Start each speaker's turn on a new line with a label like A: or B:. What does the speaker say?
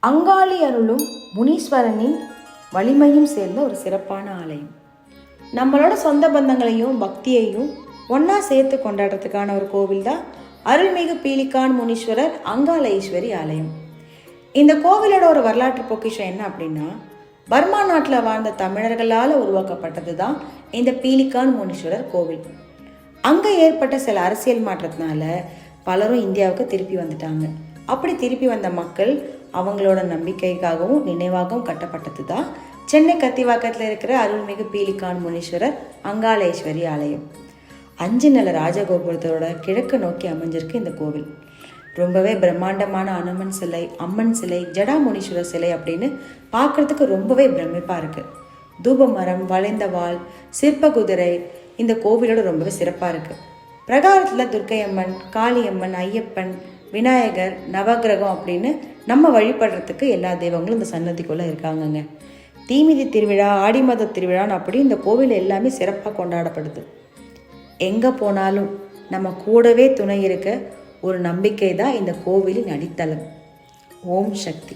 A: அங்காளி அருளும் முனீஸ்வரனின் வலிமையும் சேர்ந்த ஒரு சிறப்பான ஆலயம். நம்மளோட சொந்த பந்தங்களையும் பக்தியையும் ஒன்றா சேர்த்து கொண்டாடுறதுக்கான ஒரு கோவில் தான் அருள்மிகு பீலிகான் முனீஸ்வரர் அங்காள ஈஸ்வரி ஆலயம். இந்த கோவிலோட ஒரு வரலாற்று பொக்கிஷம் என்ன அப்படின்னா, பர்மா நாட்டில் வாழ்ந்த தமிழர்களால் உருவாக்கப்பட்டது தான் இந்த பீலிகான் முனீஸ்வரர் கோவில். அங்கே ஏற்பட்ட சில அரசியல் மாற்றத்தினால பலரும் இந்தியாவுக்கு திருப்பி வந்துட்டாங்க. அப்படி திருப்பி வந்த மக்கள் அவங்களோட நம்பிக்கைக்காகவும் நினைவாகவும் கட்டப்பட்டது தான் சென்னை கத்திவாக்கத்தில் இருக்கிற அருள்மிகு பீலிகான் முனீஸ்வரர் அங்காளேஸ்வரி ஆலயம். 5 நில ராஜகோபுரத்தோட கிழக்கு நோக்கி அமைஞ்சிருக்கு இந்த கோவில். ரொம்பவே பிரம்மாண்டமான அனுமன் சிலை, அம்மன் சிலை, ஜடாமுனீஸ்வரர் சிலை அப்படின்னு பார்க்கறதுக்கு ரொம்பவே பிரமிப்பாக இருக்குது. தூப மரம், வளைந்த வாள், சிற்ப குதிரை இந்த கோவிலோட ரொம்பவே சிறப்பாக இருக்குது. பிரகாரத்தில் துர்க்கையம்மன், காளியம்மன், ஐயப்பன், விநாயகர், நவகிரகம் அப்படின்னு நம்ம வழிபடுறதுக்கு எல்லா தெய்வங்களும் இந்த சன்னதிக்குள்ளே இருக்காங்கங்க. தீமிதி திருவிழா, ஆடி மாத திருவிழான்னு அப்படி இந்த கோவில் எல்லாமே சிறப்பாக கொண்டாடப்படுது. எங்கே போனாலும் நம்ம கூடவே துணை இருக்க ஒரு நம்பிக்கை தான் இந்த கோவிலின் அடித்தளம். ஓம் சக்தி.